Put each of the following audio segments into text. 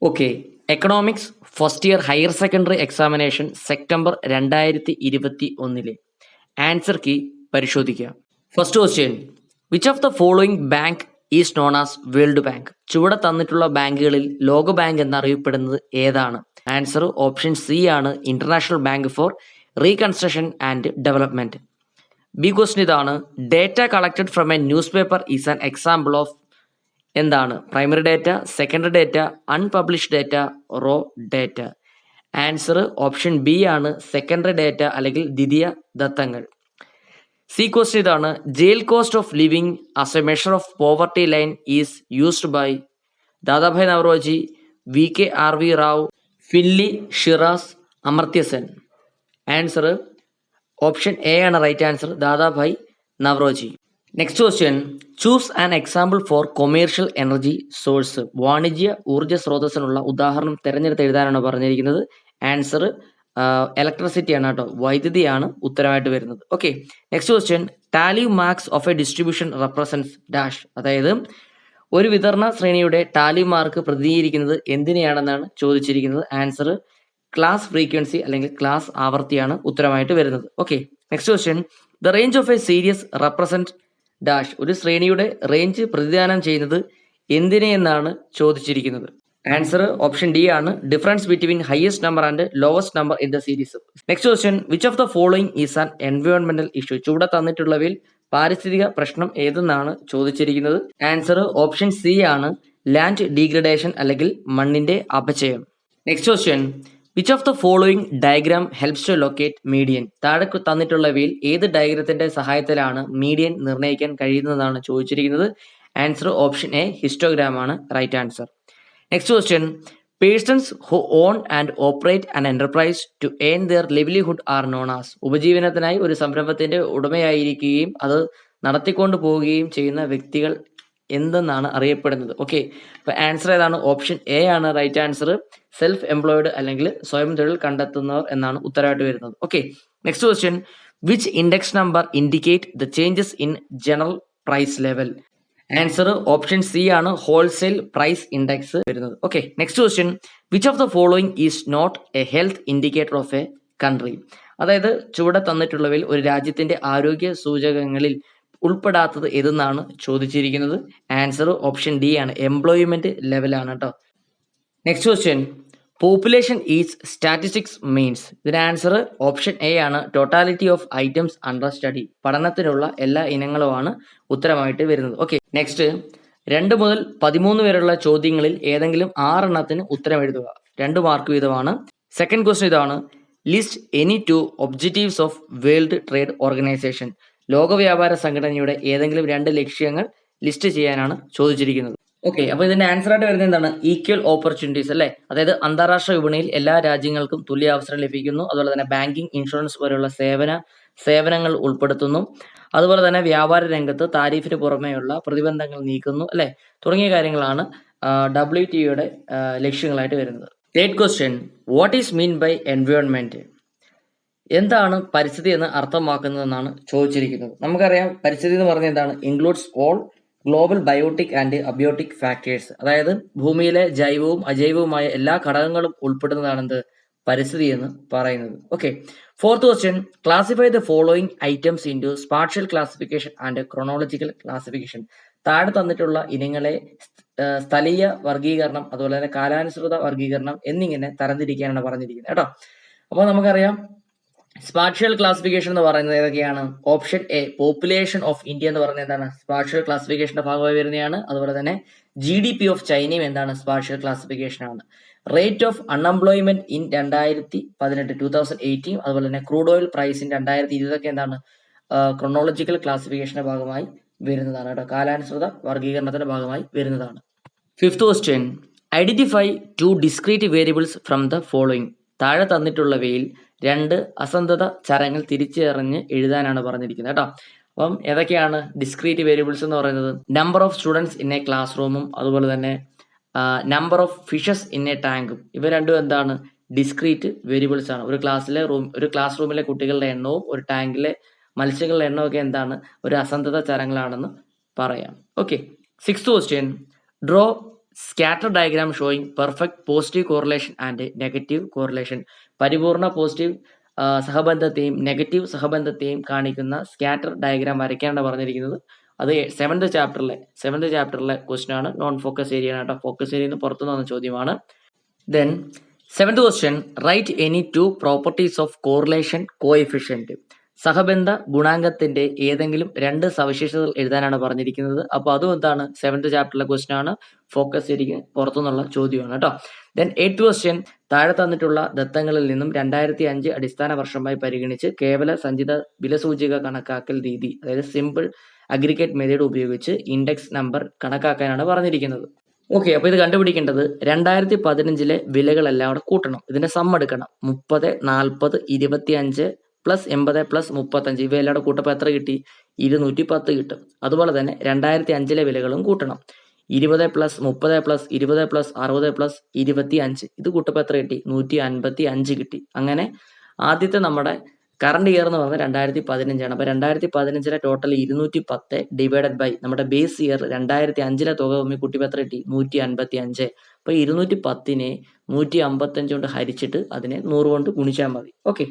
Okay. Economics first year higher secondary examination September 2021 answer key പരിശോധിക്കുക. First question, which of the following bank is known as World Bank? ചുവടെ തന്നിട്ടുള്ള ബാങ്കുകളിൽ ലോക bank എന്നറിയപ്പെടുന്നത് ഏതാണ്? Answer option C ആണ്, international bank for reconstruction and development. B question ഇതാണ്, data collected from a newspaper is an example of എന്താണ്? Primary data, secondary data, unpublished data, raw data. Answer option B ആണ്, secondary data അല്ലെങ്കിൽ ദ്വിതീയ ദത്തങ്ങൾ. C question ഇതാണ്, jail cost of living as a measure of poverty line is used by Dadabhai Naoroji, VKRV Rao, Findlay Shirras, Amartya Sen. Answer option A ആണ് right answer, Dadabhai Naoroji. Next question, choose an example for commercial energy source. വാണിജ്യ ഊർജ്ജ സ്രോതസ്സിനുള്ള ഉദാഹരണം തിരഞ്ഞെടുത്ത് എഴുതാനാണ് പറഞ്ഞിരിക്കുന്നത്. Answer electricity ആണ് കേട്ടോ, വൈദ്യുതിയാണ് ഉത്തരമായിട്ട് വരുന്നത്. Okay. Next question, Tally marks of A distribution represents dash. അതായത് ഒരു വിതരണ ശ്രേണിയുടെ ടാലി മാർക്ക് പ്രതിനിധീകരിക്കുന്നത് എന്തിനെയാണെന്നാണ് ചോദിച്ചിരിക്കുന്നത്. ആൻസർ ക്ലാസ് ഫ്രീക്വൻസി അല്ലെങ്കിൽ ക്ലാസ് ആവർത്തിയാണ് ഉത്തരമായിട്ട് വരുന്നത്. Okay. Next question, the range of A series represent dash. ഒരു ശ്രേണിയുടെ റേഞ്ച് പ്രതിദാനം ചെയ്യുന്നത് എന്തിനെയെന്നാണ് ചോദിച്ചിരിക്കുന്നത്. ആൻസർ ഓപ്ഷൻ ഡി ആണ്, difference between highest number and lowest number in the series. Next question, which of the following is an എൻവയോൺമെന്റൽ issue? ചൂടെ തന്നിട്ടുള്ളവയിൽ പാരിസ്ഥിതിക പ്രശ്നം ഏതെന്നാണ് ചോദിച്ചിരിക്കുന്നത്. ആൻസർ ഓപ്ഷൻ സി ആണ്, ലാൻഡ് ഡീഗ്രഡേഷൻ അല്ലെങ്കിൽ മണ്ണിന്റെ അപചയം. Next question, which of the following diagram helps to locate median? താഴെ തന്നിട്ടുള്ളവയിൽ ഏത് ഡയഗ്രത്തിന്റെ സഹായത്തിലാണ് മീഡിയൻ നിർണ്ണയിക്കാൻ കഴിയുന്നതാണ് ചോദിച്ചിരിക്കുന്നത്. ആൻസർ ഓപ്ഷൻ എ, ഹിസ്റ്റോഗ്രാം ആണ് right answer. Next question, persons who own and operate an enterprise to earn their livelihood are known as. ഉപജീവനത്തിനായി ഒരു സംരംഭത്തിന്റെ ഉടമയായിരിക്കുകയും അത് നടത്തിക്കൊണ്ടു പോവുകയും ചെയ്യുന്ന വ്യക്തികൾ എന്തെന്നാണ് അറിയപ്പെടുന്നത്. ഓക്കെ. അപ്പൊ ആൻസർ ഏതാണ്? ഓപ്ഷൻ എ ആണ് റൈറ്റ് ആൻസർ, സെൽഫ് എംപ്ലോയിഡ് അല്ലെങ്കിൽ സ്വയം തൊഴിൽ കണ്ടെത്തുന്നവർ എന്നാണ് ഉത്തരമായിട്ട് വരുന്നത്. Okay. Next question, which index number indicate the changes in general price level? Answer option C ആണ്, ഹോൾസെയിൽ പ്രൈസ് ഇൻഡെക്സ് വരുന്നത്. Okay. Next question, which of the following is not a health indicator of a country? അതായത് ചുവടെ തന്നിട്ടുള്ളവയിൽ ഒരു രാജ്യത്തിന്റെ ആരോഗ്യ സൂചകങ്ങളിൽ ഉൾപ്പെടാത്തത് ഏതെന്നാണ് ചോദിച്ചിരിക്കുന്നത്. ആൻസർ ഓപ്ഷൻ ഡി ആണ്, എംപ്ലോയ്മെന്റ് ലെവലാണ് കേട്ടോ. Next question, population is statistics means. ഇതിന് ആൻസർ ഓപ്ഷൻ എ ആണ്, totality of items under study. പഠനത്തിനുള്ള എല്ലാ ഇനങ്ങളുമാണ് ഉത്തരമായിട്ട് വരുന്നത്. ഓക്കെ. നെക്സ്റ്റ്, 2 മുതൽ 13 വരെയുള്ള ചോദ്യങ്ങളിൽ ഏതെങ്കിലും 6 എണ്ണത്തിന് ഉത്തരം എഴുതുക. 2 മാർക്ക് വീതമാണ്. സെക്കൻഡ് ക്വസ്റ്റ്യൻ ഇതാണ്, list any 2 objectives of world trade organisation. ലോക വ്യാപാര സംഘടനയുടെ ഏതെങ്കിലും 2 ലക്ഷ്യങ്ങൾ ലിസ്റ്റ് ചെയ്യാനാണ് ചോദിച്ചിരിക്കുന്നത്. ഓക്കെ. അപ്പൊ ഇതിന്റെ ആൻസർ ആയിട്ട് വരുന്നത് എന്താണ്? ഈക്വൽ ഓപ്പർച്യൂണിറ്റീസ് അല്ലേ. അതായത് അന്താരാഷ്ട്ര വിപണിയിൽ എല്ലാ രാജ്യങ്ങൾക്കും തുല്യ അവസരം ലഭിക്കുന്നു. അതുപോലെ തന്നെ ബാങ്കിങ്, ഇൻഷുറൻസ് പോലെയുള്ള സേവനങ്ങൾ ഉൾപ്പെടുത്തുന്നു. അതുപോലെ തന്നെ വ്യാപാര രംഗത്ത് താരിഫിന് പുറമെയുള്ള പ്രതിബന്ധങ്ങൾ നീക്കുന്നു അല്ലെ, തുടങ്ങിയ കാര്യങ്ങളാണ് WTOയുടെ ലക്ഷ്യങ്ങളായിട്ട് വരുന്നത്. Third question, what is mean by environment? എന്താണ് പരിസ്ഥിതി എന്ന് അർത്ഥമാക്കുന്നതെന്നാണ് ചോദിച്ചിരിക്കുന്നത്. നമുക്കറിയാം പരിസ്ഥിതി എന്ന് പറഞ്ഞാൽ എന്താണ്? Includes all global biotic and abiotic factors. അതായത് ഭൂമിയിലെ ജൈവവും അജൈവവുമായ എല്ലാ ഘടകങ്ങളും ഉൾപ്പെടുന്നതാണ് എന്ത്? പരിസ്ഥിതി എന്ന് പറയുന്നത്. Okay. Fourth question, classify the following items into spatial classification and chronological classification. താഴെ തന്നിട്ടുള്ള ഇനങ്ങളെ സ്ഥലീയ വർഗീകരണം അതുപോലെ തന്നെ കാലാനുസൃത വർഗീകരണം എന്നിങ്ങനെ തരംതിരിക്കാനാണ് പറഞ്ഞിരിക്കുന്നത് കേട്ടോ. അപ്പോൾ നമുക്കറിയാം സ്പാർഷ്യൽ ക്ലാസിഫിക്കേഷൻ എന്ന് പറയുന്നത് ഏതൊക്കെയാണ്? Option A, population of India എന്ന് പറയുന്നത് എന്താണ്? സ്പാർഷ്യൽ ക്ലാസിഫിക്കേഷന്റെ ഭാഗമായി വരുന്നതാണ്. അതുപോലെ തന്നെ GDP ഓഫ് ചൈനയും എന്താണ്? സ്പാർഷ്യൽ ക്ലാസിഫിക്കേഷൻ ആണ്. റേറ്റ് ഓഫ് അൺഎംപ്ലോയ്മെന്റ് ഇൻ 2018 അതുപോലെ തന്നെ ക്രൂഡ് ഓയിൽ പ്രൈസ് ഇൻ 2020 എന്താണ്? ക്രോണോളജിക്കൽ ക്ലാസിഫിക്കേഷന്റെ ഭാഗമായി വരുന്നതാണ് കേട്ടോ, കാലാനുസൃത വർഗീകരണത്തിന്റെ ഭാഗമായി വരുന്നതാണ്. Fifth question, identify 2 discrete variables from the following. താഴെ തന്നിട്ടുള്ളവയിൽ 2 അസന്തത ചരങ്ങൾ തിരിച്ചറിഞ്ഞ് എഴുതാനാണ് പറഞ്ഞിരിക്കുന്നത് കേട്ടോ. അപ്പം ഏതൊക്കെയാണ് ഡിസ്ക്രീറ്റ് വേരിയബിൾസ് എന്ന് പറയുന്നത്? Number of students in a class റൂമും അതുപോലെ തന്നെ number of fishes in a ടാങ്കും. ഇവ രണ്ടും എന്താണ്? ഡിസ്ക്രീറ്റ് വേരിയബിൾസ് ആണ്. ഒരു ക്ലാസ് റൂമിലെ കുട്ടികളുടെ എണ്ണവും ഒരു ടാങ്കിലെ മത്സ്യങ്ങളുടെ എണ്ണവും ഒക്കെ എന്താണ്? ഒരു അസന്തത ചരങ്ങളാണെന്ന് പറയാം. Okay. Sixth question, draw scatter diagram showing perfect positive correlation and negative correlation. പരിപൂർണ പോസിറ്റീവ് സഹബന്ധത്തെയും നെഗറ്റീവ് സഹബന്ധത്തെയും കാണിക്കുന്ന സ്കാറ്റർ ഡയഗ്രാം വരയ്ക്കാനാണ് പറഞ്ഞിരിക്കുന്നത്. അത് സെവൻത് ചാപ്റ്ററിലെ ക്വസ്റ്റ്യൻ ആണ്. നോൺ ഫോക്കസ് ഏരിയ ആണ് കേട്ടോ. ഫോക്കസ് ഏരിയയിൽ നിന്ന് പുറത്തു വന്ന ചോദ്യമാണ്. Then seventh question, write any two properties of correlation coefficient. സഹബന്ധ ഗുണാങ്കത്തിന്റെ ഏതെങ്കിലും രണ്ട് സവിശേഷതകൾ എഴുതാനാണ് പറഞ്ഞിരിക്കുന്നത്. അപ്പോൾ അതും എന്താണ്, സെവൻത് ചാപ്റ്ററിലെ ക്വസ്റ്റ്യൻ ആണ്. ഫോക്കസ് ഏരിയയ്ക്ക് പുറത്തുനിന്നുള്ള ചോദ്യമാണ് കേട്ടോ. ദെൻ എയ്ത്ത് ക്വസ്റ്റ്യൻ, താഴെ തന്നിട്ടുള്ള ദത്തങ്ങളിൽ നിന്നും 2005 അടിസ്ഥാന വർഷമായി പരിഗണിച്ച് കേവല സഞ്ചിത വിലസൂചിക കണക്കാക്കൽ രീതി, അതായത് സിമ്പിൾ അഗ്രിഗേറ്റ് മെത്തേഡ് ഉപയോഗിച്ച് ഇൻഡെക്സ് നമ്പർ കണക്കാക്കാനാണ് പറഞ്ഞിരിക്കുന്നത്. ഓക്കെ, അപ്പോൾ ഇത് കണ്ടുപിടിക്കേണ്ടത് 2015 വിലകളെല്ലാം അവിടെ കൂട്ടണം. ഇതിന്റെ സം എടുക്കണം. 30, 40, 25 പ്ലസ് 80 പ്ലസ് 35 ഇവയെല്ലാം കൂട്ടപ്പോൾ എത്ര കിട്ടി? 210 കിട്ടും. അതുപോലെ തന്നെ 2005 വിലകളും കൂട്ടണം. 20 പ്ലസ് 30 പ്ലസ് 20 പ്ലസ് 60 പ്ലസ് 25 ഇത് കൂട്ടപ്പോൾ എത്ര കിട്ടി? 155 കിട്ടി. അങ്ങനെ ആദ്യത്തെ നമ്മുടെ കറണ്ട് ഇയർ എന്ന് പറഞ്ഞാൽ 2015 ആണ്. അപ്പോൾ 2015 ടോട്ടൽ 210 ഡിവൈഡഡ് ബൈ നമ്മുടെ ബേസ് ഇയർ 2005 തുക തമ്മിൽ കൂട്ടിയപ്പോൾ എത്ര കിട്ടി? 155. അപ്പോൾ 210നെ 155 കൊണ്ട് ഹരിച്ചിട്ട് അതിനെ 100 കൊണ്ട് ഗുണിച്ചാൽ മതി. Okay.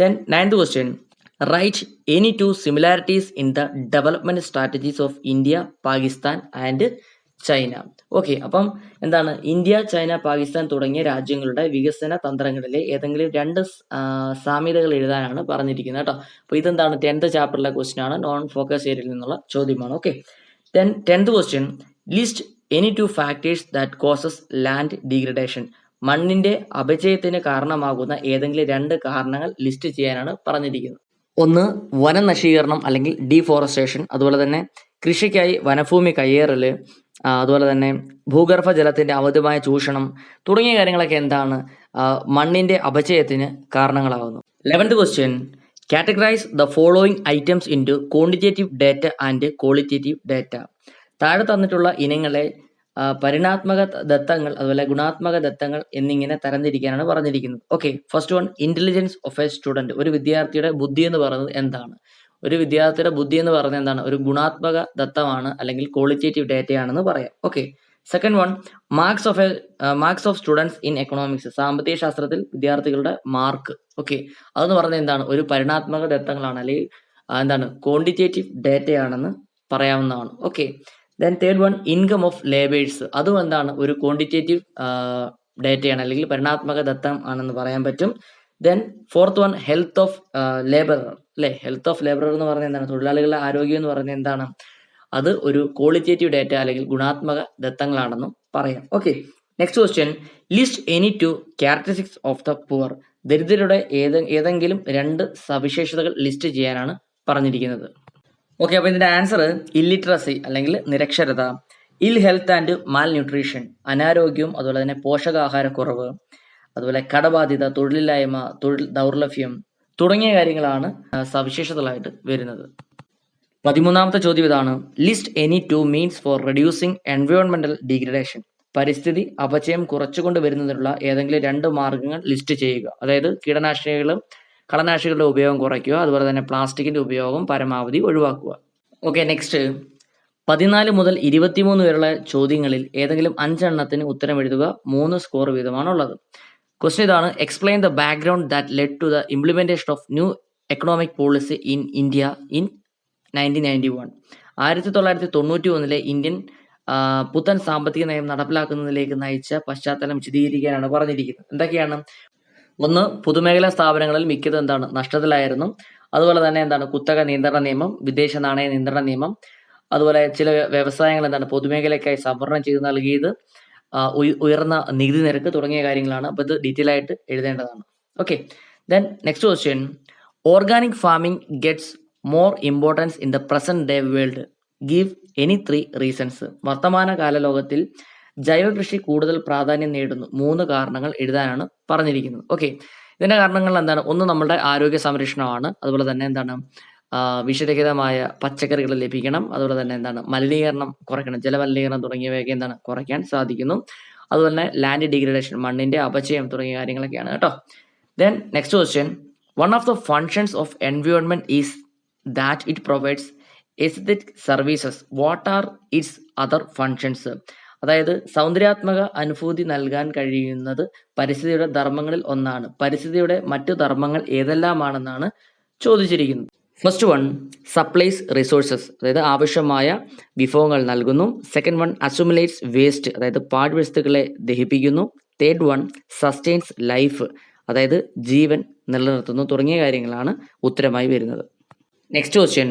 Then 9th question, write any two similarities in the development strategies of India, Pakistan and China. Okay, അപ്പം എന്താണ്, ഇന്ത്യ, ചൈന, പാകിസ്ഥാൻ തുടങ്ങിയ രാജ്യങ്ങളുടെ വികസന തന്ത്രങ്ങളിലെ ഏതെങ്കിലും രണ്ട് സാമ്യതകൾ എഴുതാനാണ് പറഞ്ഞിരിക്കുന്നത് കേട്ടോ. അപ്പോൾ ഇതെന്താണ്, 10th ചാപ്റ്ററിലെ ക്വസ്റ്റ്യൻ ആണ്. നോൺ ഫോക്കസ് ഏരിയയിൽ നിന്നുള്ള ചോദ്യമാണ്. Okay. Then 10th question, list any to factors that causes land degradation. മണ്ണിന്റെ അപചയത്തിന് കാരണമാകുന്ന ഏതെങ്കിലും രണ്ട് കാരണങ്ങൾ ലിസ്റ്റ് ചെയ്യാനാണ് പറഞ്ഞിരിക്കുന്നത്. ഒന്ന്, വനനശീകരണം അല്ലെങ്കിൽ ഡീഫോറസ്റ്റേഷൻ. അതുപോലെ തന്നെ കൃഷിക്കായി വനഭൂമി കയ്യേറൽ. അതുപോലെ തന്നെ ഭൂഗർഭ ജലത്തിന്റെ അമിതമായ ചൂഷണം തുടങ്ങിയ കാര്യങ്ങളൊക്കെ എന്താണ്, മണ്ണിന്റെ അപചയത്തിന് കാരണങ്ങളാകുന്നു. 11th question, categorise the following items into quantitative data and qualitative data. താഴെ തന്നിട്ടുള്ള ഇനങ്ങളെ പരിണാത്മക ദത്തങ്ങൾ അതുപോലെ ഗുണാത്മക ദത്തങ്ങൾ എന്നിങ്ങനെ തരംതിരിക്കാനാണ് പറഞ്ഞിരിക്കുന്നത്. Okay. First one, intelligence of A student. ഒരു വിദ്യാർത്ഥിയുടെ ബുദ്ധി എന്ന് പറയുന്നത് എന്താണ്? ഒരു വിദ്യാർത്ഥിയുടെ ബുദ്ധി എന്ന് പറയുന്നത് എന്താണ്? ഒരു ഗുണാത്മക ദത്തമാണ് അല്ലെങ്കിൽ ക്വാളിറ്റേറ്റീവ് ഡേറ്റയാണെന്ന് പറയാം. Okay. Second one, marks of students in economics. സാമ്പത്തിക ശാസ്ത്രത്തിൽ വിദ്യാർത്ഥികളുടെ മാർക്ക്. ഓക്കെ, അതെന്ന് പറഞ്ഞാൽ എന്താണ്? ഒരു പരിണാത്മക ദത്തങ്ങളാണ് അല്ലെങ്കിൽ എന്താണ്, ക്വാണ്ടിറ്റേറ്റീവ് ഡേറ്റയാണെന്ന് പറയാവുന്നതാണ്. Okay. Then third one, income of labours. അതും എന്താണ്? ഒരു ക്വാണ്ടിറ്റേറ്റീവ് ഡേറ്റയാണ് അല്ലെങ്കിൽ പരിണാത്മക ദത്തം ആണെന്ന് പറയാൻ പറ്റും. Then fourth one, health of labourer. അല്ലെ, ഹെൽത്ത് ഓഫ് ലേബറർ എന്ന് പറഞ്ഞാൽ എന്താണ്? തൊഴിലാളികളുടെ ആരോഗ്യം എന്ന് പറഞ്ഞാൽ എന്താണ്? അത് ഒരു ക്വാളിറ്റേറ്റീവ് ഡേറ്റ അല്ലെങ്കിൽ ഗുണാത്മക ദത്തങ്ങളാണെന്നും പറയാം. Okay. Next question, list any to characteristics of the poor. ദരിദ്രരുടെ ഏതെങ്കിലും രണ്ട് സവിശേഷതകൾ ലിസ്റ്റ് ചെയ്യാനാണ് പറഞ്ഞിരിക്കുന്നത്. ഓക്കെ, അപ്പോൾ ഇതിന്റെ ആൻസർ ഇല്ലിറ്ററസി അല്ലെങ്കിൽ നിരക്ഷരത, ഇൽ ഹെൽത്ത് ആൻഡ് മാൽ ന്യൂട്രീഷൻ അനാരോഗ്യവും അതുപോലെ തന്നെ പോഷകാഹാരക്കുറവ്, അതുപോലെ കടബാധ്യത, തൊഴിലില്ലായ്മ, തൊഴിൽ ദൗർലഭ്യം തുടങ്ങിയ കാര്യങ്ങളാണ് സവിശേഷതകളായിട്ട് വരുന്നത്. 13ാമത്തെ ചോദ്യം ഇതാണ്, list any two means for reducing എൻവയോൺമെന്റൽ ഡീഗ്രഡേഷൻ. പരിസ്ഥിതി അപചയം കുറച്ചുകൊണ്ട് വരുന്നതിനുള്ള ഏതെങ്കിലും രണ്ട് മാർഗങ്ങൾ ലിസ്റ്റ് ചെയ്യുക. അതായത് കളനാശികളുടെ ഉപയോഗം കുറയ്ക്കുക, അതുപോലെ തന്നെ പ്ലാസ്റ്റിക്കിന്റെ ഉപയോഗം പരമാവധി ഒഴിവാക്കുക. ഓക്കെ. നെക്സ്റ്റ് 14 മുതൽ 23 വരെയുള്ള ചോദ്യങ്ങളിൽ ഏതെങ്കിലും 5 എണ്ണത്തിന് ഉത്തരം എഴുതുക. 3 സ്കോർ വീതമാണുള്ളത്. ക്വസ്റ്റ്യൻ ഇതാണ്, explain the background that led to the implementation of new economic policy in India in 1991. 1991 Indian പുത്തൻ സാമ്പത്തിക നയം നടപ്പിലാക്കുന്നതിലേക്ക് നയിച്ച പശ്ചാത്തലം വിശദീകരിക്കാനാണ് പറഞ്ഞിരിക്കുന്നത്. എന്തൊക്കെയാണ്? ഒന്ന്, പൊതുമേഖലാ സ്ഥാപനങ്ങളിൽ മിക്കത് എന്താണ്? നഷ്ടത്തിലായിരുന്നു. അതുപോലെ തന്നെ എന്താണ്? കുത്തക നിയന്ത്രണ നിയമം, വിദേശ നാണയ നിയന്ത്രണ നിയമം, അതുപോലെ ചില വ്യവസായങ്ങൾ എന്താണ്? പൊതുമേഖലയ്ക്കായി സംവരണം ചെയ്ത് നൽകിയത്, ഉയർന്ന നികുതി നിരക്ക് തുടങ്ങിയ കാര്യങ്ങളാണ്. അപ്പോൾ ഇത് ഡീറ്റെയിൽ ആയിട്ട് എഴുതേണ്ടതാണ്. Okay. Then next question, organic farming gets more importance in the present day world. Give any 3 reasons. വർത്തമാനകാല ലോകത്തിൽ ജൈവ കൃഷി കൂടുതൽ പ്രാധാന്യം നേടുന്നു. 3 കാരണങ്ങൾ എഴുതാനാണ് പറഞ്ഞിരിക്കുന്നത്. ഓക്കെ. ഇതിന്റെ കാരണങ്ങൾ എന്താണ്? ഒന്ന്, നമ്മുടെ ആരോഗ്യ സംരക്ഷണമാണ്. അതുപോലെ തന്നെ എന്താണ്? വിഷരഹിതമായ പച്ചക്കറികൾ ലഭിക്കണം. അതുപോലെ തന്നെ എന്താണ്? മലിനീകരണം കുറയ്ക്കണം. ജലമലിനീകരണം തുടങ്ങിയവയൊക്കെ എന്താണ്? കുറയ്ക്കാൻ സാധിക്കുന്നു. അതുപോലെ തന്നെ ലാൻഡ് ഡീഗ്രഡേഷൻ, മണ്ണിന്റെ അപചയം തുടങ്ങിയ കാര്യങ്ങളൊക്കെയാണ് കേട്ടോ. Then next question, one of the functions of environment is that it provides aesthetic services. What are its other functions? അതായത് സൗന്ദര്യാത്മക അനുഭൂതി നൽകാൻ കഴിയുന്നത് പരിസ്ഥിതിയുടെ ധർമ്മങ്ങളിൽ ഒന്നാണ്. പരിസ്ഥിതിയുടെ മറ്റു ധർമ്മങ്ങൾ ഏതെല്ലാമാണെന്നാണ് ചോദിച്ചിരിക്കുന്നത്. ഫസ്റ്റ് വൺ സപ്ലൈസ് റിസോഴ്സസ്, അതായത് ആവശ്യമായ വിഭവങ്ങൾ നൽകുന്നു. സെക്കൻഡ് വൺ അസുമുലേറ്റ്സ് വേസ്റ്റ്, അതായത് പാഴ്വസ്തുക്കളെ ദഹിപ്പിക്കുന്നു. തേർഡ് വൺ സസ്റ്റെയിൻസ് ലൈഫ്, അതായത് ജീവൻ നിലനിർത്തുന്നു. തുടങ്ങിയ കാര്യങ്ങളാണ് ഉത്തരമായി വരുന്നത്. Next question,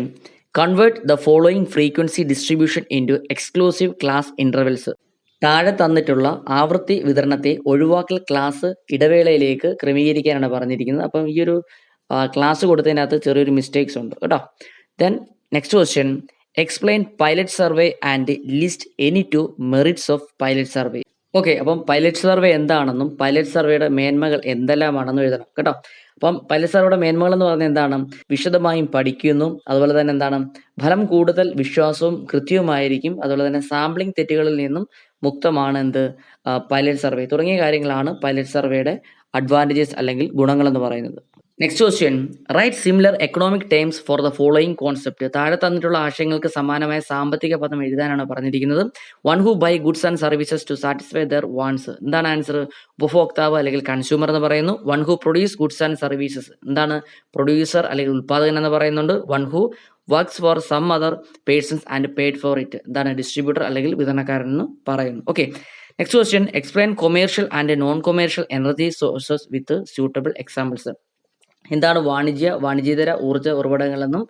convert the following frequency distribution into exclusive class intervals. താഴെ തന്നിട്ടുള്ള ആവൃത്തി വിതരണത്തെ ഒഴിവാക്കൽ ക്ലാസ് ഇടവേളയിലേക്ക് ക്രമീകരിക്കാനാണ് പറഞ്ഞിരിക്കുന്നത്. അപ്പം ഈ ഒരു ക്ലാസ് കൊടുത്തതിനകത്ത് ചെറിയൊരു മിസ്റ്റേക്സ് ഉണ്ട് കേട്ടോ. Then next question, explain pilot survey and list any to merits of pilot survey. Okay, അപ്പം പൈലറ്റ് സർവേ എന്താണെന്നും പൈലറ്റ് സർവേയുടെ മേന്മകൾ എന്തെല്ലാമാണെന്നും എഴുതണം കേട്ടോ. അപ്പം പൈലറ്റ് സർവേയുടെ മേന്മകൾ എന്ന് പറഞ്ഞാൽ എന്താണ്? വിശദമായും പഠിക്കുന്നു, അതുപോലെ തന്നെ എന്താണ്, ഫലം കൂടുതൽ വിശ്വാസവും കൃത്യവുമായിരിക്കും, അതുപോലെ തന്നെ സാമ്പിളിംഗ് തെറ്റുകളിൽ നിന്നും മുക്തമാണ് എന്ത്, പൈലറ്റ് സർവേ. തുടങ്ങിയ കാര്യങ്ങളാണ് പൈലറ്റ് സർവേയുടെ അഡ്വാൻറ്റേജസ് അല്ലെങ്കിൽ ഗുണങ്ങൾ എന്ന് പറയുന്നത്. Next question, right similar economic terms for the following concept. താഴെ തന്നിട്ടുള്ള ആശയങ്ങൾക്ക് സമാനമായ സാമ്പത്തിക പദം എഴുതാനാണ് പറഞ്ഞിരിക്കുന്നത്. One who buy goods and services to satisfy their wants. എന്താണ് ആൻസർ? ഉപഭോക്താവ് അല്ലെങ്കിൽ കൺസ്യൂമർ എന്ന് പറയുന്നു. One who produce goods and services, എന്താണ്? പ്രൊഡ്യൂസർ അല്ലെങ്കിൽ ഉൽപാദകൻ എന്ന് പറയുന്നുണ്ട്. One who works for some other persons and paid for it, എന്താണ്? ഡിസ്ട്രിബ്യൂട്ടർ അല്ലെങ്കിൽ വിതരണക്കാരൻ എന്ന് പറയുന്നു. Okay, next question, explain commercial and non commercial energy sources with suitable examples. എന്താണ് വാണിജ്യേതര ഊർജ്ജ ഉറവിടങ്ങളെന്നും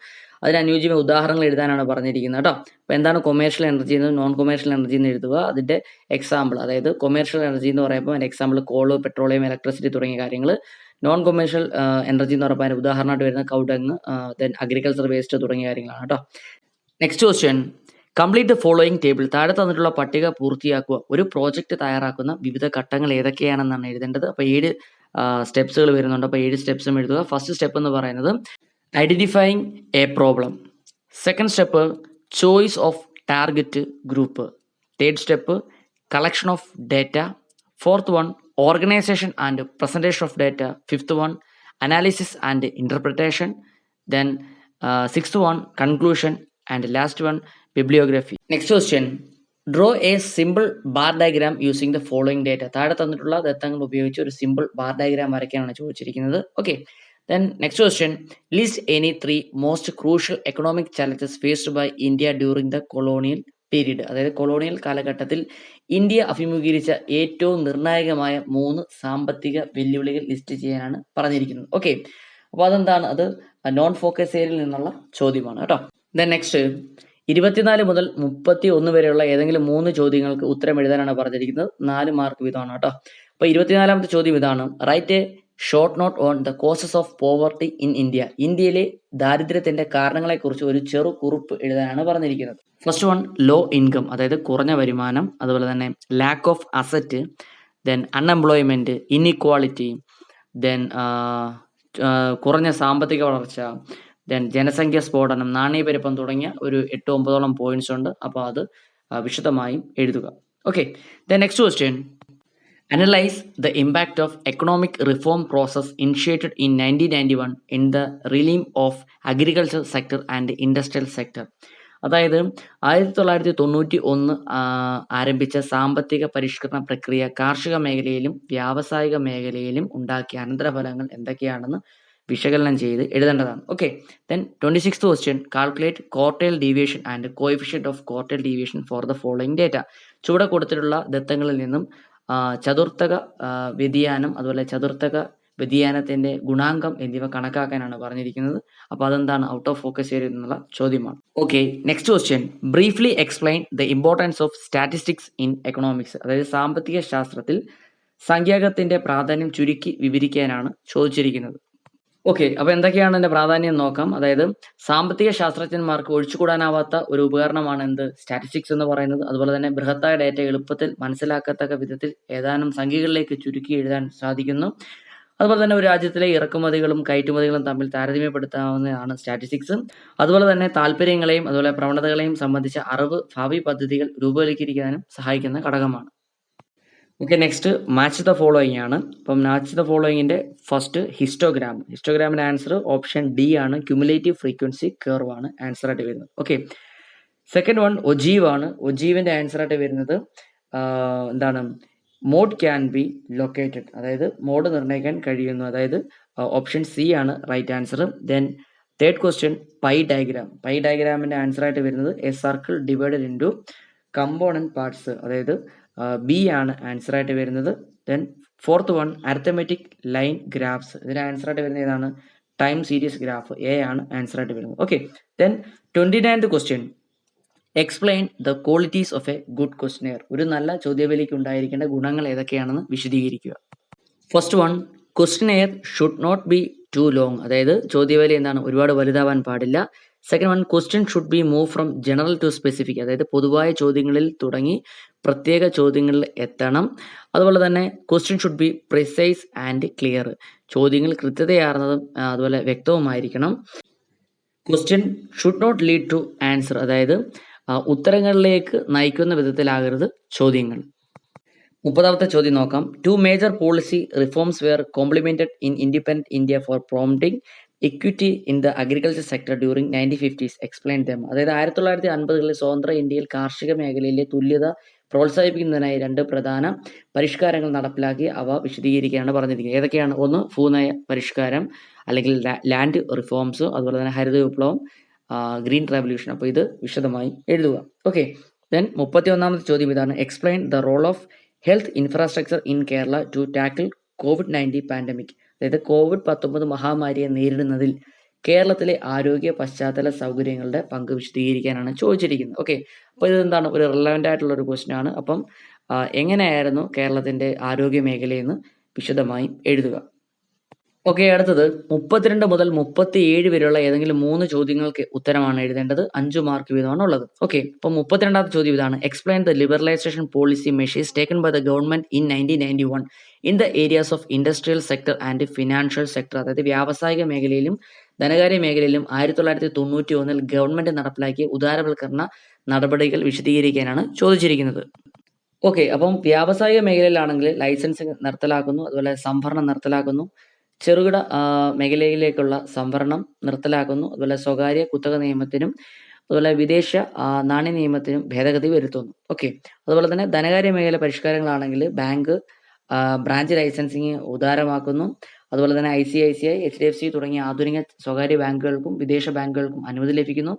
അതിന് അനുയോജ്യമായ ഉദാഹരണങ്ങൾ എഴുതാനാണ് പറഞ്ഞിരിക്കുന്നത് കേട്ടോ. അപ്പോൾ എന്താണ് കൊമേഴ്ഷ്യൽ എനർജി എന്നും നോൺ കൊമേഴ്ഷ്യൽ എനർജി എന്ന് എഴുതുക. അതിൻ്റെ എക്സാമ്പിൾ, അതായത് കൊമേഴ്ഷ്യൽ എനർജി എന്ന് പറയുമ്പോൾ അതിൻ്റെ എക്സാമ്പിൾ കോള്, പെട്രോളിയം, ഇലക്ട്രിസിറ്റി തുടങ്ങിയ കാര്യങ്ങൾ. നോൺ കൊമേഴ്ഷ്യൽ എനർജി എന്ന് പറയുമ്പോൾ അതിന് ഉദാഹരണമായിട്ട് വരുന്ന കൗഡങ്, ദെൻ അഗ്രികൾച്ചർ വേസ്റ്റ് തുടങ്ങിയ കാര്യങ്ങളാണ് കേട്ടോ. Next question, complete the following table. താഴെ തന്നിട്ടുള്ള പട്ടിക പൂർത്തിയാക്കുക. ഒരു പ്രോജക്റ്റ് തയ്യാറാക്കുന്ന വിവിധ ഘട്ടങ്ങൾ ഏതൊക്കെയാണെന്നാണ് എഴുതേണ്ടത്. അപ്പോൾ 7 സ്റ്റെപ്സുകൾ വരുന്നുണ്ട്. അപ്പോൾ 7 സ്റ്റെപ്സും എഴുതുക. ഫസ്റ്റ് സ്റ്റെപ്പ് എന്ന് പറയുന്നത് identifying A problem. Second step choice of target group. Third step collection of data. Fourth one organisation and presentation of data. Fifth one analysis and interpretation. Then sixth one conclusion and last one bibliography. Next question, draw A simple bar diagram using the following data. താഴെ തന്നിട്ടുള്ള ദത്തങ്ങൾ ഉപയോഗിച്ച് ഒരു simple bar diagram വരയ്ക്കാനാണ് ചോദിച്ചിരിക്കുന്നത്. Okay, then next question, list any 3 most crucial economic challenges faced by India during the colonial period. അതായത് colonial കാലഘട്ടത്തിൽ India അഭിമുഖീകരിച്ച ഏറ്റവും നിർണായകമായ 3 സാമ്പത്തിക വെല്ലുവിളികൾ ലിസ്റ്റ് ചെയ്യാനാണ് പറഞ്ഞിരിക്കുന്നത്. ഓക്കെ, അപ്പോൾ അതെന്താണ്? അത് നോൺ ഫോക്കസ് ഏരിയയിൽ നിന്നുള്ള ചോദ്യമാണ് കേട്ടോ. ദെൻ നെക്സ്റ്റ് 24 മുതൽ 31 വരെയുള്ള ഏതെങ്കിലും 3 ചോദ്യങ്ങൾക്ക് ഉത്തരം എഴുതാനാണ് പറഞ്ഞിരിക്കുന്നത്. 4 മാർക്ക് വീതമാണ് കേട്ടോ. അപ്പോൾ 24ാമത്തെ ചോദ്യം ഇതാണ്, write a short note on the causes of poverty in India. ഇന്ത്യയിലെ ദാരിദ്ര്യത്തിന്റെ കാരണങ്ങളെക്കുറിച്ച് ഒരു ചെറു കുറിപ്പ് എഴുതാനാണ് പറഞ്ഞിരിക്കുന്നത്. ഫസ്റ്റ് വൺ ലോ ഇൻകം, അതായത് കുറഞ്ഞ വരുമാനം, അതുപോലെ തന്നെ lack of asset, then unemployment, inequality, then കുറഞ്ഞ സാമ്പത്തിക വളർച്ച, ദെൻ ജനസംഖ്യ സ്ഫോടനം, നാണയപ്പെരുപ്പം തുടങ്ങിയ ഒരു 8-9ഓളം പോയിന്റ്സ് ഉണ്ട്. അപ്പോൾ അത് വിശദമായും എഴുതുക. Okay, then next question, analyse the impact of economic reform process initiated in 1991 in the realm of agriculture sector and industrial sector. അതായത് 1991 ആരംഭിച്ച സാമ്പത്തിക പരിഷ്കരണ പ്രക്രിയ കാർഷിക മേഖലയിലും വ്യാവസായിക മേഖലയിലും ഉണ്ടാക്കിയ അനന്തരഫലങ്ങൾ എന്തൊക്കെയാണെന്ന് വിശകലനം ചെയ്ത് എഴുതേണ്ടതാണ്. Okay, then 26th question, calculate quartile deviation and coefficient of quartile deviation for the following data. ചുവടെ കൊടുത്തിട്ടുള്ള ദത്തങ്ങളിൽ നിന്നും ചതുർത്ഥക വ്യതിയാനം, അതുപോലെ ചതുർത്ഥക വ്യതിയാനത്തിന്റെ ഗുണാങ്കം എന്നിവ കണക്കാക്കാനാണ് പറഞ്ഞിരിക്കുന്നത്. അപ്പോൾ അതെന്താണ്? ഔട്ട് ഓഫ് ഫോക്കസ് ഏരിയയിൽ നിന്നുള്ള ചോദ്യമാണ്. Okay, next question, briefly explain the importance of statistics in economics. അതായത് സാമ്പത്തിക ശാസ്ത്രത്തിൽ സംഖ്യാകത്തിന്റെ പ്രാധാന്യം ചുരുക്കി വിവരിക്കാനാണ് ചോദിച്ചിരിക്കുന്നത്. ഓക്കെ, അപ്പോൾ എന്തൊക്കെയാണ് അതിന്റെ പ്രാധാന്യം നോക്കാം. അതായത് സാമ്പത്തിക ശാസ്ത്രജ്ഞന്മാർക്ക് ഒഴിച്ചുകൂടാനാവാത്ത ഒരു ഉപകരണമാണ് എന്ത്? സ്റ്റാറ്റിസ്റ്റിക്സ് എന്ന് പറയുന്നത്. അതുപോലെ തന്നെ ബൃഹത്തായ ഡേറ്റ എളുപ്പത്തിൽ മനസ്സിലാക്കത്തക്ക വിധത്തിൽ ഏതാനും സംഖ്യകളിലേക്ക് ചുരുക്കി എഴുതാൻ സാധിക്കുന്നു. അതുപോലെ തന്നെ ഒരു രാജ്യത്തിലെ ഇറക്കുമതികളും കയറ്റുമതികളും തമ്മിൽ താരതമ്യപ്പെടുത്താവുന്നതാണ് സ്റ്റാറ്റിസ്റ്റിക്സ്. അതുപോലെ തന്നെ താല്പര്യങ്ങളെയും അതുപോലെ പ്രവണതകളെയും സംബന്ധിച്ച അറിവ് ഭാവി പദ്ധതികൾ രൂപവൽക്കരിക്കാനും സഹായിക്കുന്ന ഘടകമാണ്. Okay, next match the following ആണ്. അപ്പം മാച്ച് ദ ഫോളോയിങ്ങിന്റെ ഫസ്റ്റ് ഹിസ്റ്റോഗ്രാമിന്റെ ആൻസർ ഓപ്ഷൻ ഡി ആണ്. ക്യുമുലേറ്റീവ് ഫ്രീക്വൻസി കർവ് ആണ് ആൻസർ ആയിട്ട് വരുന്നത്. ഓക്കെ, സെക്കൻഡ് വൺ ഒജീവ് ആണ്. ഒജീവിന്റെ ആൻസർ ആയിട്ട് വരുന്നത് എന്താണ് മോഡ് ക്യാൻ ബി ലൊക്കേറ്റഡ്, അതായത് മോഡ് നിർണ്ണയിക്കാൻ കഴിയുന്നു, അതായത് ഓപ്ഷൻ സി ആണ് right answer. Then third question pie diagram. Pie ഡയഗ്രാമിൻ്റെ ആൻസർ ആയിട്ട് വരുന്നത് a circle divided into component parts, അതായത് ബി ആണ് ആൻസർ ആയിട്ട് വരുന്നത്. Then fourth one arithmetic line graphs. ഇതിന് ആൻസർ ആയിട്ട് വരുന്നത് ഏതാണ്? ടൈം സീരീസ് ഗ്രാഫ്, എ ആണ് ആൻസർ ആയിട്ട് വരുന്നത്. Okay, then 29th question explain the qualities of a good questionnaire. ഒരു നല്ല ചോദ്യവേദിക്ക് ഉണ്ടായിരിക്കേണ്ട ഗുണങ്ങൾ ഏതൊക്കെയാണെന്ന് വിശദീകരിക്കുക. First one, questionnaire should not be too long, അതായത് ചോദ്യവേദി എന്താണ്, ഒരുപാട് വലുതാവാൻ പാടില്ല. Second one, question should be move from general to specific, അതായത് പൊതുവായ ചോദ്യങ്ങളിൽ തുടങ്ങി പ്രത്യേക ചോദ്യങ്ങളിൽ എത്തണം. അതുപോലെ തന്നെ question should be precise and clear, ചോദ്യങ്ങൾ കൃത്യതയാർന്നതും അതുപോലെ വ്യക്തവുമായിരിക്കണം. Question should not lead to answer, അതായത് ഉത്തരങ്ങളിലേക്ക് നയിക്കുന്ന വിധത്തിലാകരുത് ചോദ്യങ്ങൾ. 30ാമത്തെ ചോദ്യം നോക്കാം. 2 major policy reforms were complimented in independent India for prompting equity in the agriculture sector during 1950s, explain dum. അതായത് 1950കളിൽ സ്വതന്ത്ര ഇന്ത്യയിൽ കാർഷിക മേഖലയിലെ തുല്യത പ്രോത്സാഹിപ്പിക്കുന്നതിനായി 2 പ്രധാന പരിഷ്കാരങ്ങൾ നടപ്പിലാക്കി, അവ വിശദീകരിക്കാനാണ് പറഞ്ഞിരിക്കുന്നത്. ഏതൊക്കെയാണ്? ഒന്ന്, ഭൂനയ പരിഷ്കാരം അല്ലെങ്കിൽ ലാൻഡ് റിഫോംസ്, അതുപോലെ തന്നെ ഹരിത വിപ്ലവം, ഗ്രീൻ റെവല്യൂഷൻ. അപ്പോൾ ഇത് വിശദമായി എഴുതുക. ഓക്കെ, ദെൻ 31ാമത്തെ ചോദ്യം ഇതാണ്. Explain the role of health infrastructure in Kerala to tackle COVID-19 pandemic, അതായത് COVID-19 മഹാമാരിയെ നേരിടുന്നതിൽ കേരളത്തിലെ ആരോഗ്യ പശ്ചാത്തല സൗകര്യങ്ങളുടെ പങ്ക് വിശദീകരിക്കാനാണ് ചോദിച്ചിരിക്കുന്നത്. ഓക്കെ, അപ്പോൾ ഇത് എന്താണ്, ഒരു റിലവൻ്റ് ആയിട്ടുള്ള ഒരു ക്വസ്റ്റ്യൻ ആണ്. അപ്പം എങ്ങനെയായിരുന്നു കേരളത്തിൻ്റെ ആരോഗ്യ മേഖലയെന്ന് വിശദമായി എഴുതുക. ഓക്കെ, അടുത്തത് 32 മുതൽ 37 വരെയുള്ള ഏതെങ്കിലും 3 ചോദ്യങ്ങൾക്ക് ഉത്തരമാണ് എഴുതേണ്ടത്. 5 മാർക്ക് വീതമാണ് ഉള്ളത്. ഓക്കെ, അപ്പം 32ാമത്തെ ചോദ്യം ഇതാണ്. Explain the liberalisation policy measures taken by the government in 1991 in the areas of industrial sector and financial sector, അതായത് വ്യാവസായിക മേഖലയിലും ധനകാര്യ മേഖലയിലും 1991 ഗവൺമെന്റ് നടപ്പിലാക്കിയ ഉദാരവൽക്കരണ നടപടികൾ വിശദീകരിക്കാനാണ് ചോദിച്ചിരിക്കുന്നത്. ഓക്കെ, അപ്പം വ്യാവസായിക മേഖലയിലാണെങ്കിൽ ലൈസൻസിങ് നിർത്തലാക്കുന്നു, അതുപോലെ സംഭരണം നിർത്തലാക്കുന്നു, ചെറുകിട മേഖലയിലേക്കുള്ള സംവരണം നിർത്തലാക്കുന്നു, അതുപോലെ സ്വകാര്യ കുത്തക നിയമത്തിനും അതുപോലെ വിദേശ നാണ്യ നിയമത്തിനും ഭേദഗതി വരുത്തുന്നു. ഓക്കെ, അതുപോലെ തന്നെ ധനകാര്യ മേഖല പരിഷ്കാരങ്ങളാണെങ്കിൽ ബാങ്ക് ബ്രാഞ്ച് ലൈസൻസിങ് ഉദാരമാക്കുന്നു, അതുപോലെ തന്നെ ICICI, HDFC തുടങ്ങിയ ആധുനിക സ്വകാര്യ ബാങ്കുകൾക്കും വിദേശ ബാങ്കുകൾക്കും അനുമതി ലഭിക്കുന്നു.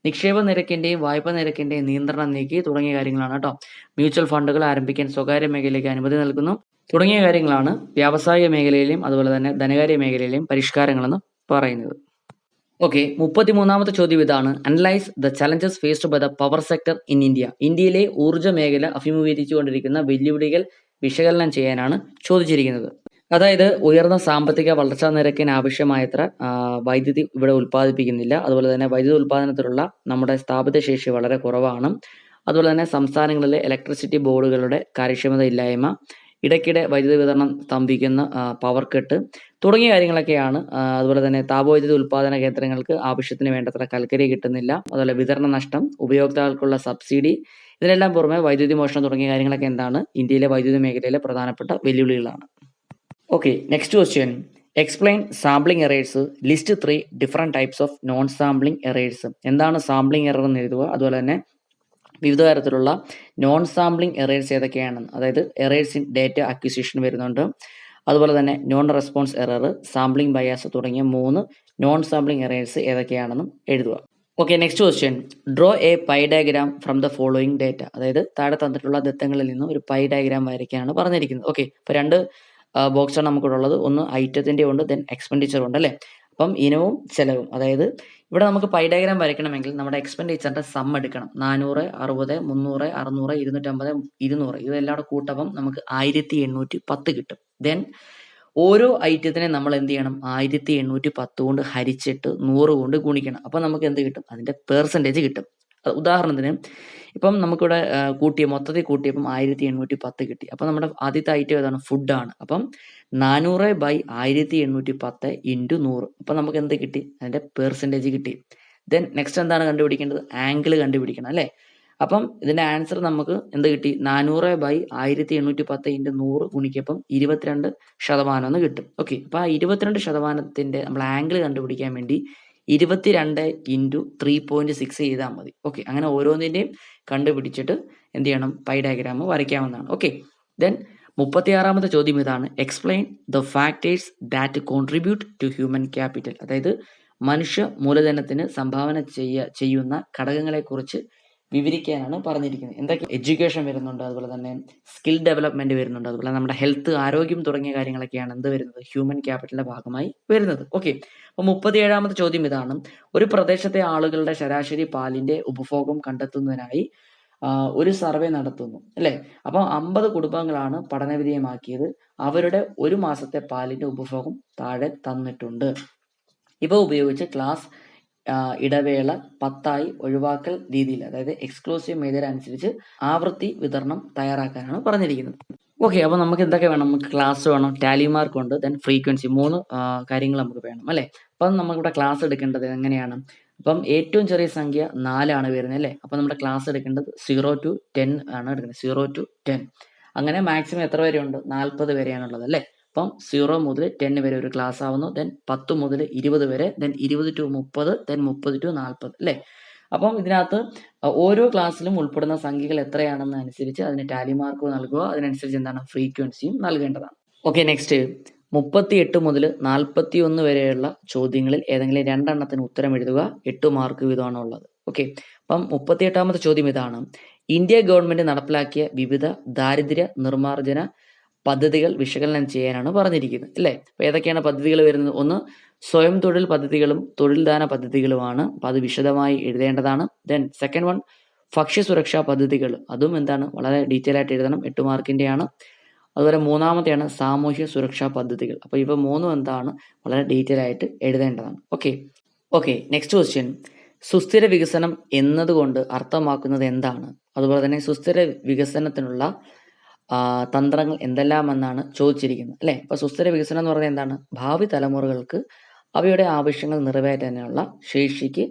നിക്ഷേപ നിരക്കിന്റെയും വായ്പ നിരക്കിന്റെയും നിയന്ത്രണം നീക്കി തുടങ്ങിയ കാര്യങ്ങളാണ് കേട്ടോ. മ്യൂച്വൽ ഫണ്ടുകൾ ആരംഭിക്കാൻ സ്വകാര്യ മേഖലയ്ക്ക് അനുമതി നൽകുന്നു തുടങ്ങിയ കാര്യങ്ങളാണ് വ്യാവസായിക മേഖലയിലെയും അതുപോലെ തന്നെ ധനകാര്യ മേഖലയിലെയും പരിഷ്കാരങ്ങളെന്ന് പറയുന്നത്. ഓക്കെ, 33ാമത്തെ ചോദ്യം ഇതാണ്. Analyse the challenges faced by the power sector in India. ഇന്ത്യയിലെ ഊർജ്ജ മേഖല അഭിമുഖീകരിച്ചുകൊണ്ടിരിക്കുന്ന വെല്ലുവിളികൾ വിശകലനം ചെയ്യാനാണ് ചോദിച്ചിരിക്കുന്നത്. അതായത് ഉയർന്ന സാമ്പത്തിക വളർച്ചാ നിരക്കിന് ആവശ്യമായത്ര വൈദ്യുതി ഇവിടെ ഉൽപ്പാദിപ്പിക്കുന്നില്ല, അതുപോലെ തന്നെ വൈദ്യുതി ഉൽപ്പാദനത്തിലുള്ള നമ്മുടെ സ്ഥാപിത ശേഷി വളരെ കുറവാണ്, അതുപോലെ തന്നെ സംസ്ഥാനങ്ങളിലെ ഇലക്ട്രിസിറ്റി ബോർഡുകളുടെ കാര്യക്ഷമത ഇല്ലായ്മ, ഇടയ്ക്കിടെ വൈദ്യുതി വിതരണം സ്തംഭിക്കുന്ന പവർ കട്ട് തുടങ്ങിയ കാര്യങ്ങളൊക്കെയാണ്. അതുപോലെ തന്നെ താപവൈദ്യുതി ഉൽപ്പാദന കേന്ദ്രങ്ങൾക്ക് ആവശ്യത്തിന് വേണ്ടത്ര കൽക്കരി കിട്ടുന്നില്ല, അതുപോലെ വിതരണ നഷ്ടം, ഉപയോക്താക്കൾക്കുള്ള സബ്സിഡി, ഇതിനെല്ലാം പുറമെ വൈദ്യുതി മോഷണം തുടങ്ങിയ കാര്യങ്ങളൊക്കെ എന്താണ്, ഇന്ത്യയിലെ വൈദ്യുതി മേഖലയിലെ പ്രധാനപ്പെട്ട വെല്ലുവിളികളാണ്. Okay, next question. Explain sampling errors, list 3 different types of non sampling errors. എന്താണ് സാമ്പിളിംഗ് എറർ എന്ന് എഴുതുക. അതുപോലെ തന്നെ വിവിധ തരത്തിലുള്ള നോൺ സാമ്പിളിംഗ് എറേഴ്സ് ഏതൊക്കെയാണെന്ന്, അതായത് എറേഴ്സ് ഇൻ ഡേറ്റ അക്വിസിഷൻ വരുന്നുണ്ട്, അതുപോലെ തന്നെ non response error, sampling bias തുടങ്ങിയ 3 നോൺ സാമ്പിളിംഗ് എറേഴ്സ് ഏതൊക്കെയാണെന്നും എഴുതുക. Okay, next question. Draw A pi diagram from the following data, അതായത് താഴെ തന്നിട്ടുള്ള ദത്തങ്ങളിൽ നിന്നും ഒരു പൈ ഡയഗ്രാം വരയ്ക്കാനാണ് പറഞ്ഞിരിക്കുന്നത്. ഓക്കെ, ഇപ്പോൾ 2 ബോക്സാണ് നമുക്കിവിടെ ഉള്ളത്. ഒന്ന് ഐറ്റത്തിൻ്റെ ഉണ്ട്, ദെൻ എക്സ്പെൻഡിച്ചർ ഉണ്ട് അല്ലേ. അപ്പം ഇനവും ചെലവും, അതായത് ഇവിടെ നമുക്ക് പൈ ഡയഗ്രാം വരയ്ക്കണമെങ്കിൽ നമ്മുടെ എക്സ്പെൻഡിച്ചറിന്റെ സം എടുക്കണം. 400, 60, 300, 600, 250, 200 ഇതെല്ലാം കൂടെ കൂട്ടപ്പം നമുക്ക് 1810 കിട്ടും. ദെൻ ഓരോ ഐറ്റത്തിനെ നമ്മൾ എന്ത് ചെയ്യണം, 1810 കൊണ്ട് ഹരിച്ചിട്ട് 100 കൊണ്ട് ഗുണിക്കണം. അപ്പം നമുക്ക് എന്ത് കിട്ടും, അതിൻ്റെ പെർസെൻറ്റേജ് കിട്ടും. ഉദാഹരണത്തിന് ഇപ്പം നമുക്കിവിടെ മൊത്തത്തിൽ കൂട്ടിയപ്പം 1810 കിട്ടി. അപ്പം നമ്മുടെ ആദ്യത്തെ ഐറ്റം ഏതാണ്, ഫുഡാണ്. അപ്പം 400/1810 × 100, അപ്പം നമുക്ക് എന്ത് കിട്ടി, അതിൻ്റെ പെർസെൻറ്റേജ് കിട്ടി. ദെൻ നെക്സ്റ്റ് എന്താണ് കണ്ടുപിടിക്കേണ്ടത്, ആംഗിൾ കണ്ടുപിടിക്കണം അല്ലേ. അപ്പം ഇതിൻ്റെ ആൻസർ നമുക്ക് എന്ത് കിട്ടി, 400/1810 × 100 ഗുണിക്കപ്പം 22% എന്ന് കിട്ടും. ഓക്കെ, അപ്പോൾ ആ 22%ത്തിൻ്റെ നമ്മൾ ആംഗിൾ കണ്ടുപിടിക്കാൻ വേണ്ടി 22 × 3.6 ചെയ്താൽ മതി. ഓക്കെ, അങ്ങനെ ഓരോന്നിൻ്റെയും കണ്ടുപിടിച്ചിട്ട് എന്ത് ചെയ്യണം, പൈ ഡയഗ്രാം വരയ്ക്കാവുന്നതാണ്. ഓക്കെ, ദെൻ 36ാമത്തെ ചോദ്യം ഇതാണ്, explain the factors that contribute to human capital. അതായത് മനുഷ്യ മൂലധനത്തിന് സംഭാവന ചെയ്യുന്ന ഘടകങ്ങളെക്കുറിച്ച് വിവരിക്കാനാണ് പറഞ്ഞിരിക്കുന്നത്. എന്തൊക്കെ, എഡ്യൂക്കേഷൻ വരുന്നുണ്ട്, അതുപോലെ തന്നെ സ്കിൽ ഡെവലപ്മെന്റ് വരുന്നുണ്ട്, അതുപോലെ നമ്മുടെ ഹെൽത്ത്, ആരോഗ്യം തുടങ്ങിയ കാര്യങ്ങളൊക്കെയാണ് എന്ത് വരുന്നത്, ഹ്യൂമൻ ക്യാപിറ്റലിന്റെ ഭാഗമായി വരുന്നത്. ഓക്കെ, അപ്പോൾ 37ാമത്തെ ചോദ്യം ഇതാണ്, ഒരു പ്രദേശത്തെ ആളുകളുടെ ശരാശരി പാലിന്റെ ഉപഭോഗം കണ്ടെത്തുന്നതിനായി ഒരു സർവേ നടത്തുന്നു അല്ലേ. അപ്പോൾ 50 കുടുംബങ്ങളാണ് പഠനവിധേയമാക്കിയത്. അവരുടെ ഒരു മാസത്തെ പാലിന്റെ ഉപഭോഗം താഴെ തന്നിട്ടുണ്ട്. ഇവ ഉപയോഗിച്ച് ക്ലാസ് ഇടവേള 10 ഒഴിവാക്കൽ രീതിയിൽ, അതായത് എക്സ്ക്ലൂസീവ് മെത്തേഡ് അനുസരിച്ച് ആവൃത്തി വിതരണം തയ്യാറാക്കാനാണ് പറഞ്ഞിരിക്കുന്നത്. ഓക്കെ, അപ്പോൾ നമുക്ക് എന്തൊക്കെ വേണം, നമുക്ക് ക്ലാസ് വേണം, ടാലി മാർക്ക് ഉണ്ട്, ദെൻ ഫ്രീക്വൻസി, 3 കാര്യങ്ങൾ നമുക്ക് വേണം അല്ലേ. അപ്പം നമുക്കിവിടെ ക്ലാസ് എടുക്കേണ്ടത് എങ്ങനെയാണ്, അപ്പം ഏറ്റവും ചെറിയ സംഖ്യ 4 ആണ് വരുന്നത് അല്ലേ. അപ്പം നമ്മുടെ ക്ലാസ് എടുക്കേണ്ടത് 0 to 10 ആണ് എടുക്കുന്നത്, 0 to 10. അങ്ങനെ മാക്സിമം എത്ര വരെ ഉണ്ട്, 40 വരെയാണുള്ളത് അല്ലേ. അപ്പം 0 മുതൽ 10 വരെ ഒരു ക്ലാസ് ആവുന്നു, ദെൻ 10 മുതൽ 20 വരെ, ദെൻ 20 to 30, ദെൻ 30 to 40 അല്ലേ. അപ്പം ഇതിനകത്ത് ഓരോ ക്ലാസ്സിലും ഉൾപ്പെടുന്ന സംഖ്യകൾ എത്രയാണെന്ന് അനുസരിച്ച് അതിന് ടാലി മാർക്ക് നൽകുക, അതിനനുസരിച്ച് എന്താണ്, ഫ്രീക്വൻസിയും നൽകേണ്ടതാണ്. ഓക്കെ, നെക്സ്റ്റ് 38 മുതൽ 41 വരെയുള്ള ചോദ്യങ്ങളിൽ ഏതെങ്കിലും 2 എണ്ണത്തിന് ഉത്തരം എഴുതുക. 8 മാർക്ക് വീതമാണ് ഉള്ളത്. ഓക്കെ, അപ്പം 38ാമത്തെ ചോദ്യം ഇതാണ്, ഇന്ത്യ ഗവൺമെന്റ് നടപ്പിലാക്കിയ വിവിധ ദാരിദ്ര്യ നിർമ്മാർജ്ജന പദ്ധതികൾ വിശകലനം ചെയ്യാനാണ് പറഞ്ഞിരിക്കുന്നത് അല്ലേ. അപ്പോൾ ഏതൊക്കെയാണ് പദ്ധതികൾ വരുന്നത്, ഒന്ന് സ്വയം തൊഴിൽ പദ്ധതികളും തൊഴിൽദാന പദ്ധതികളുമാണ്, അപ്പോൾ അത് വിശദമായി എഴുതേണ്ടതാണ്. ദെൻ സെക്കൻഡ് വൺ ഭക്ഷ്യസുരക്ഷാ പദ്ധതികൾ, അതും എന്താണ്, വളരെ ഡീറ്റെയിൽ ആയിട്ട് എഴുതണം, 8 മാർക്കിൻ്റെയാണ്. അതുപോലെ 3ാമത്തെയാണ് സാമൂഹ്യ സുരക്ഷാ പദ്ധതികൾ. അപ്പോൾ ഇവ 3 എന്താണ്, വളരെ ഡീറ്റെയിൽ ആയിട്ട് എഴുതേണ്ടതാണ്. ഓക്കെ, നെക്സ്റ്റ് ക്വസ്റ്റ്യൻ, സുസ്ഥിര വികസനം എന്നതുകൊണ്ട് അർത്ഥമാക്കുന്നത് എന്താണ്, അതുപോലെ തന്നെ സുസ്ഥിര വികസനത്തിനുള്ള തന്ത്രങ്ങൾ എന്തെല്ലാമെന്നാണ് ചോദിച്ചിരിക്കുന്നത് അല്ലേ. അപ്പോൾ സുസ്ഥിര വികസനം എന്ന് പറയുന്നത് എന്താണ്, ഭാവി തലമുറകൾക്ക് അവയുടെ ആവശ്യങ്ങൾ നിറവേറ്റാനുള്ള ശേഷിക്ക്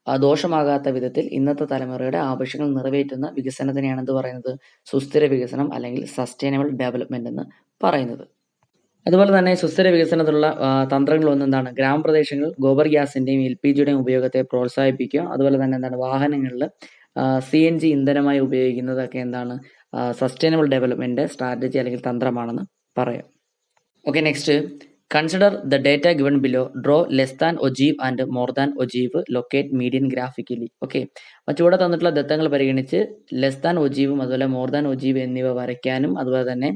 ദോഷമാകാത്ത വിധത്തിൽ ഇന്നത്തെ തലമുറയുടെ ആവശ്യങ്ങൾ നിറവേറ്റുന്ന വികസനത്തിനെയാണ് എന്ത് പറയുന്നത്, സുസ്ഥിര വികസനം അല്ലെങ്കിൽ സസ്റ്റൈനബിൾ ഡെവലപ്മെന്റ് എന്ന് പറയുന്നത്. അതുപോലെ തന്നെ സുസ്ഥിര വികസനത്തിലുള്ള തന്ത്രങ്ങൾ ഒന്നെന്താണ്, ഗ്രാമപ്രദേശങ്ങളിൽ ഗോബർ ഗ്യാസിന്റെയും LPGയുടെയും ഉപയോഗത്തെ പ്രോത്സാഹിപ്പിക്കുക. അതുപോലെ തന്നെ എന്താണ്, വാഹനങ്ങളിൽ CNG ഇന്ധനമായി ഉപയോഗിക്കുന്നതൊക്കെ എന്താണ്, സസ്റ്റൈനബിൾ ഡെവലപ്മെന്റ് സ്ട്രാറ്റജി അല്ലെങ്കിൽ തന്ത്രമാണെന്ന് പറയാം. Okay, next, consider the data given below, draw less than ogive and more than ogive, locate median graphically. Okay, അപ്പോൾ ചുവടെ തന്നിട്ടുള്ള ദത്തങ്ങൾ പരിഗണിച്ച് ലെസ് ദാൻ ഒജീവും അതുപോലെ മോർ ദാൻ ഒജീവ് എന്നിവ വരയ്ക്കാനും അതുപോലെ തന്നെ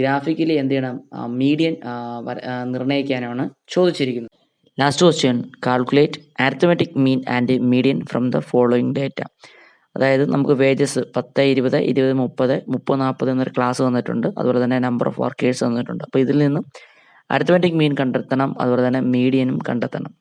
ഗ്രാഫിക്കലി എന്ത് ചെയ്യണം, മീഡിയൻ നിർണ്ണയിക്കാനുമാണ് ചോദിച്ചിരിക്കുന്നത്. Last question, calculate arithmetic mean and median from the following data. അതായത് നമുക്ക് വേജസ് 10, 20, 20, 30, 30, 40 എന്നൊരു ക്ലാസ് തന്നിട്ടുണ്ട്, അതുപോലെ തന്നെ നമ്പർ ഓഫ് വർക്കേഴ്സ് തന്നിട്ടുണ്ട്. അപ്പോൾ ഇതിൽ നിന്നും അരിത്മെറ്റിക് മീൻ കണ്ടെത്തണം, അതുപോലെ തന്നെ മീഡിയനും കണ്ടെത്തണം.